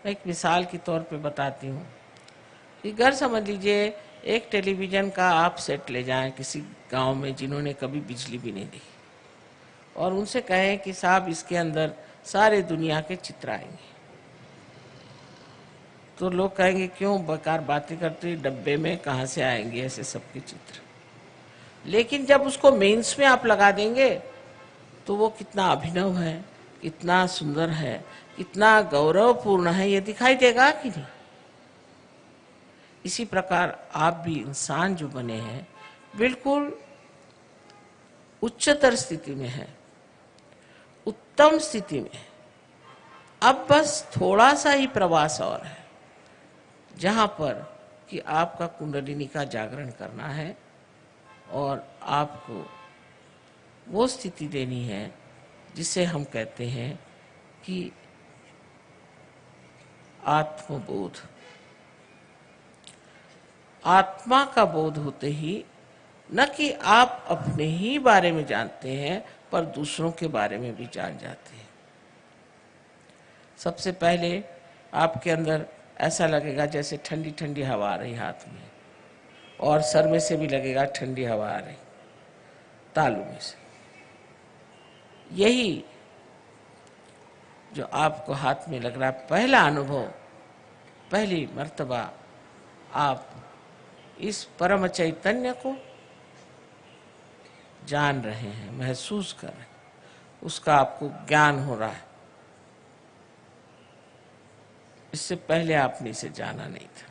एक मिसाल के तौर पे बताती हूँ कि घर समझ लीजिए एक टेलीविज़न का आप सेट ले जाएं किसी गांव में जिन्होंने कभी बिजली भी नहीं दी और उनसे कहें कि साहब इसके अंदर सारे दुनिया के चित्र आएंगे, तो लोग कहेंगे क्यों बेकार बातें करते, डब्बे में कहाँ से आएंगे ऐसे सबके चित्र। लेकिन जब उसको मेंस में आप लगा देंगे तो वो कितना अभिनव है, कितना सुंदर है, कितना गौरवपूर्ण है, ये दिखाई देगा कि नहीं। इसी प्रकार आप भी इंसान जो बने हैं बिल्कुल उच्चतर स्थिति में है, उत्तम स्थिति में। अब बस थोड़ा सा ही प्रवास और है जहाँ पर कि आपका कुंडलिनी का जागरण करना है और आपको वो स्थिति देनी है जिसे हम कहते हैं कि आत्मबोध। आत्मा का बोध होते ही न कि आप अपने ही बारे में जानते हैं पर दूसरों के बारे में भी जान जाते हैं। सबसे पहले आपके अंदर ऐसा लगेगा जैसे ठंडी ठंडी हवा आ रही हाथ में, और सर में से भी लगेगा ठंडी हवा आ रही, तालू में से। यही जो आपको हाथ में लग रहा है, पहला अनुभव, पहली मर्तबा आप इस परम चैतन्य को जान रहे हैं, महसूस कर रहे हैं, उसका आपको ज्ञान हो रहा है। इससे पहले आपने इसे जाना नहीं था।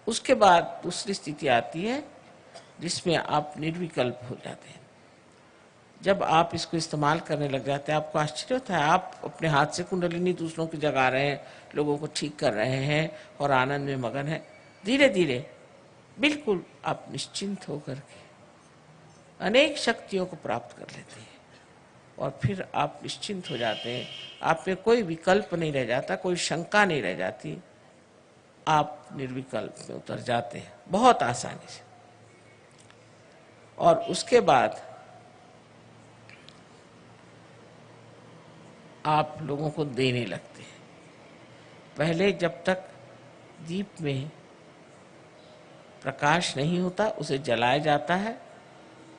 उसके बाद दूसरी स्थिति आती है जिसमें आप निर्विकल्प हो जाते हैं। जब आप इसको इस्तेमाल करने लग जाते हैं आपको आश्चर्य होता है, आप अपने हाथ से कुंडलिनी दूसरों की जगा रहे हैं, लोगों को ठीक कर रहे हैं और आनंद में मगन है। धीरे धीरे बिल्कुल आप निश्चिंत होकर के अनेक शक्तियों को प्राप्त कर लेते हैं और फिर आप निश्चिंत हो जाते हैं। आप में कोई विकल्प नहीं रह जाता, कोई शंका नहीं रह जाती, आप निर्विकल्प में उतर जाते हैं बहुत आसानी से। और उसके बाद आप लोगों को देने लगते हैं। पहले जब तक दीप में प्रकाश नहीं होता उसे जलाया जाता है,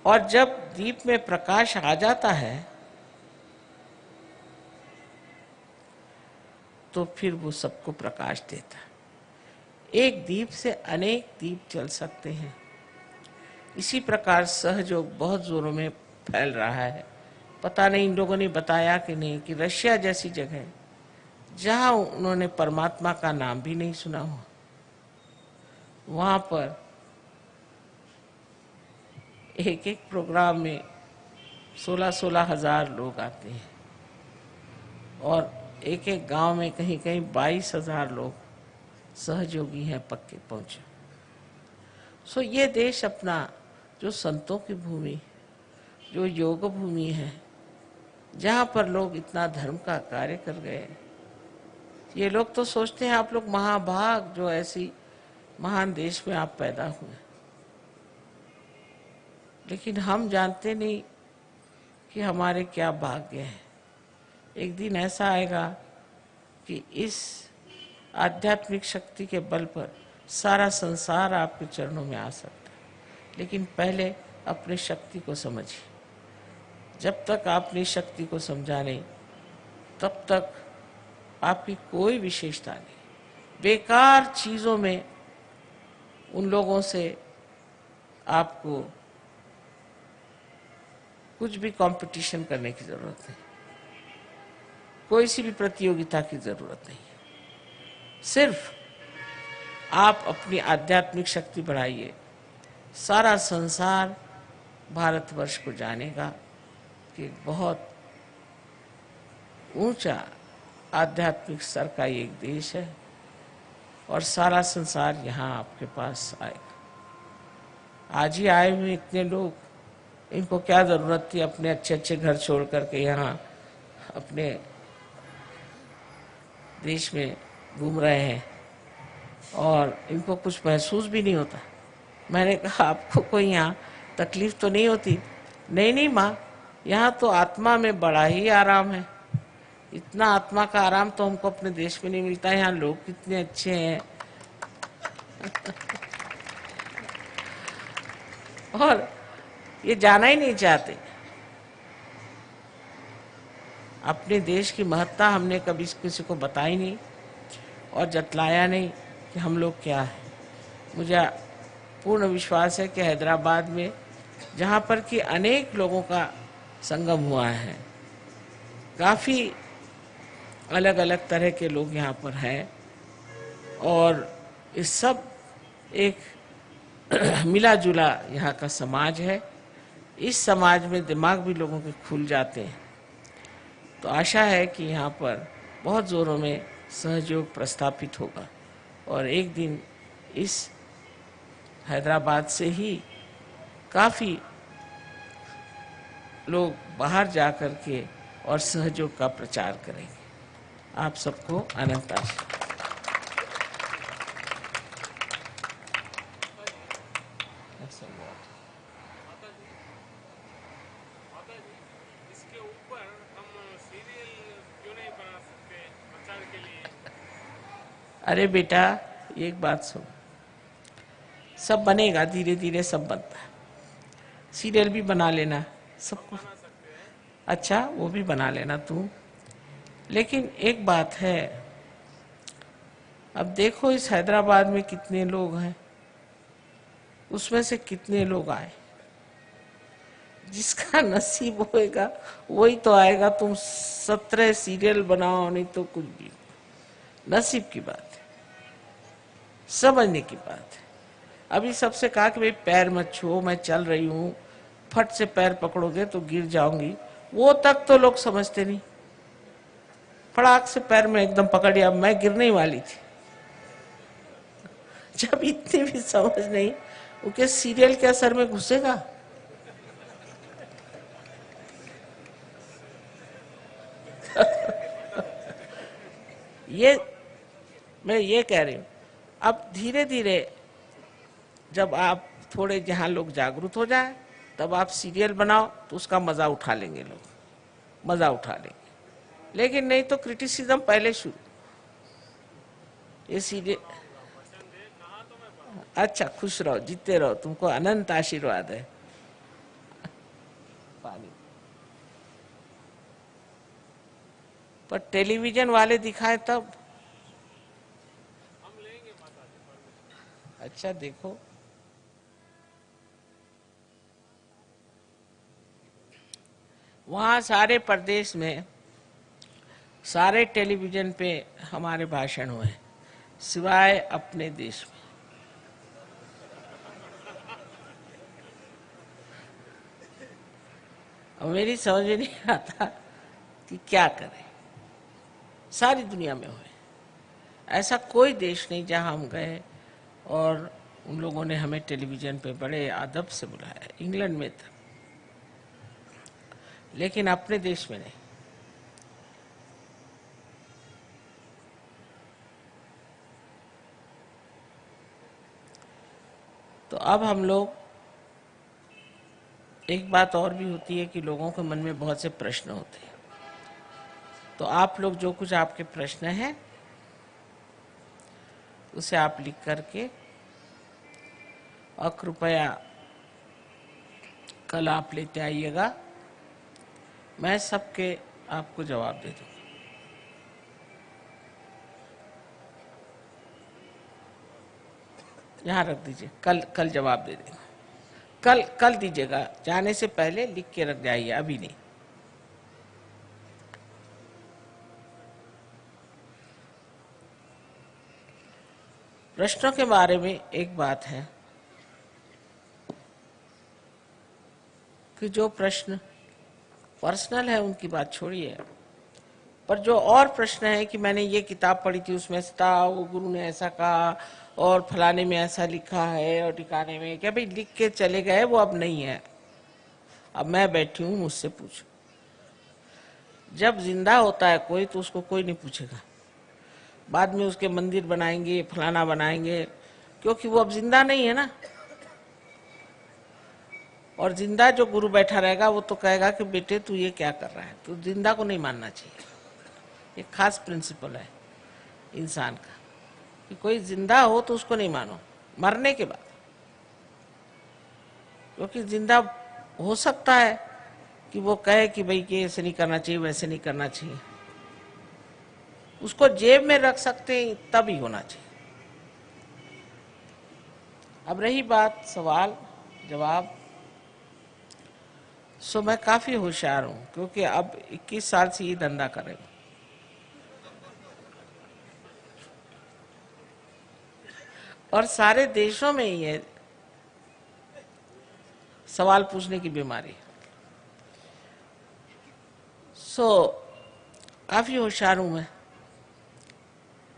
और जब दीप में प्रकाश आ जाता है तो फिर वो सबको प्रकाश देता है। एक दीप से अनेक दीप जल सकते हैं। इसी प्रकार सहयोग बहुत जोरों में फैल रहा है। पता नहीं इन लोगों ने बताया कि नहीं कि रशिया जैसी जगह जहाँ उन्होंने परमात्मा का नाम भी नहीं सुना हुआ, वहाँ पर एक एक प्रोग्राम में 16-16 हजार लोग आते हैं और एक एक गांव में कहीं कहीं 22,000 लोग सहयोगी हैं पक्के पहुंचे। सो ये देश अपना जो संतों की भूमि, जो योग भूमि है, जहाँ पर लोग इतना धर्म का कार्य कर गए, ये लोग तो सोचते हैं आप लोग महाभाग जो ऐसी महान देश में आप पैदा हुए, लेकिन हम जानते नहीं कि हमारे क्या भाग्य हैं। एक दिन ऐसा आएगा कि इस आध्यात्मिक शक्ति के बल पर सारा संसार आपके चरणों में आ सकता है, लेकिन पहले अपनी शक्ति को समझिए। जब तक आपने शक्ति को समझा नहीं तब तक आपकी कोई विशेषता नहीं। बेकार चीज़ों में उन लोगों से आपको कुछ भी कंपटीशन करने की जरूरत नहीं, कोई सी भी प्रतियोगिता की जरूरत नहीं है। सिर्फ आप अपनी आध्यात्मिक शक्ति बढ़ाइए, सारा संसार भारतवर्ष को जानेगा कि बहुत ऊंचा आध्यात्मिक स्तर का एक देश है और सारा संसार यहाँ आपके पास आएगा। आज ही आए हुए इतने लोग, इनको क्या जरूरत थी अपने अच्छे अच्छे घर छोड़ करके यहाँ अपने देश में घूम रहे हैं और इनको कुछ महसूस भी नहीं होता। मैंने कहा आपको कोई यहाँ तकलीफ तो नहीं होती? नहीं नहीं माँ, यहाँ तो आत्मा में बड़ा ही आराम है, इतना आत्मा का आराम तो हमको अपने देश में नहीं मिलता है। यहाँ लोग कितने अच्छे हैं और ये जाना ही नहीं चाहते। अपने देश की महत्ता हमने कभी किसी को बताई नहीं और जतलाया नहीं कि हम लोग क्या है। मुझे पूर्ण विश्वास है कि हैदराबाद में, जहाँ पर कि अनेक लोगों का संगम हुआ है, काफ़ी अलग अलग तरह के लोग यहाँ पर हैं और इस सब एक मिला जुला यहाँ का समाज है। इस समाज में दिमाग भी लोगों के खुल जाते हैं। तो आशा है कि यहाँ पर बहुत ज़ोरों में सहयोग प्रस्थापित होगा और एक दिन इस हैदराबाद से ही काफ़ी लोग बाहर जा कर के और सहयोग का प्रचार करेंगे। आप सबको अनंत आशीर्वाद। इसके ऊपर हम सीरियल क्यों नहीं बना सकते प्रचार के लिए? अरे बेटा, एक बात सुन, सब बनेगा, धीरे धीरे सब बनता है। सीरियल भी बना लेना सबको। अच्छा, वो भी बना लेना तू। लेकिन एक बात है, अब देखो इस हैदराबाद में कितने लोग हैं, उसमें से कितने लोग आए। जिसका नसीब होएगा वही तो आएगा। तुम 17 सीरियल बनाओ, नहीं तो कुछ भी। नसीब की बात है, समझने की बात है। अभी सबसे कहा कि भाई पैर मत छुओ, मैं चल रही हूँ, फट से पैर पकड़ोगे तो गिर जाऊंगी, वो तक तो लोग समझते नहीं। फड़ाक से पैर में एकदम पकड़ लिया, मैं गिरने वाली थी। जब इतनी भी समझ नहीं, उनके सीरियल के असर में घुसेगा। ये मैं ये कह रही हूँ, अब धीरे धीरे जब आप थोड़े जहाँ लोग जागरूक हो जाए, तब आप सीरियल बनाओ तो उसका मजा उठा लेंगे लोग, मजा उठा लेंगे। लेकिन नहीं तो क्रिटिसिज्म पहले शुरू। ये सीरियल, अच्छा खुश रहो, जीते रहो, तुमको अनंत आशीर्वाद है। पानी पर टेलीविजन वाले दिखाए तब। हम लेंगे माता जी परमिशन। अच्छा देखो, वहाँ सारे प्रदेश में सारे टेलीविजन पे हमारे भाषण हुए, सिवाय अपने देश में। अब मेरी समझ में नहीं आता कि क्या करें। सारी दुनिया में हुए, ऐसा कोई देश नहीं जहां हम गए और उन लोगों ने हमें टेलीविजन पे बड़े अदब से बुलाया। इंग्लैंड में था, लेकिन अपने देश में नहीं। तो अब हम लोग, एक बात और भी होती है कि लोगों के मन में बहुत से प्रश्न होते हैं। तो आप लोग जो कुछ आपके प्रश्न हैं उसे आप लिख करके, और कृपया कल आप लेते आइएगा, मैं सबके आपको जवाब दे दूंगा। यहाँ रख दीजिए, कल जवाब दे देंगे। कल दीजिएगा, जाने से पहले लिख के रख जाइए, अभी नहीं। प्रश्नों के बारे में एक बात है कि जो प्रश्न पर्सनल है उनकी बात छोड़िए, पर जो और प्रश्न है कि मैंने ये किताब पढ़ी थी, उसमें था, वो गुरु ने ऐसा कहा और फलाने में ऐसा लिखा है और ठिकाने में, क्या भाई लिख के चले गए, वो अब नहीं है। अब मैं बैठी हूँ, मुझसे पूछो। जब जिंदा होता है कोई तो उसको कोई नहीं पूछेगा। बाद में उसके मंदिर बनाएंगे, फलाना बनाएंगे, क्योंकि वो अब जिंदा नहीं है ना। और जिंदा जो गुरु बैठा रहेगा वो तो कहेगा कि बेटे तू ये क्या कर रहा है, तो जिंदा को नहीं मानना चाहिए। एक खास प्रिंसिपल है इंसान का कि कोई जिंदा हो तो उसको नहीं मानो मरने के बाद, क्योंकि जिंदा हो सकता है कि वो कहे कि भाई कि ऐसे नहीं करना चाहिए, वैसे नहीं करना चाहिए, उसको जेब में रख सकते हैं तभी होना चाहिए। अब रही बात सवाल जवाब, सो मैं काफी होशियार हूं क्योंकि अब 21 साल से ये धंधा कर रही हूं। और सारे देशों में ये सवाल पूछने की बीमारी है। सो काफी होशियार हूं मैं,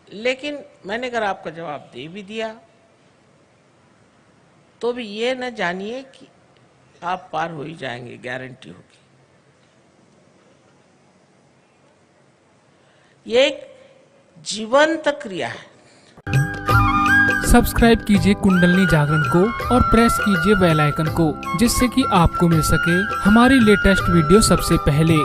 लेकिन मैंने अगर आपका जवाब दे भी दिया तो भी ये न जानिए कि आप पार हो ही जाएंगे, गारंटी होगी। ये एक जीवंत क्रिया है। सब्सक्राइब कीजिए कुंडलिनी जागरण को और प्रेस कीजिए बेल आइकन को, जिससे कि आपको मिल सके हमारी लेटेस्ट वीडियो सबसे पहले।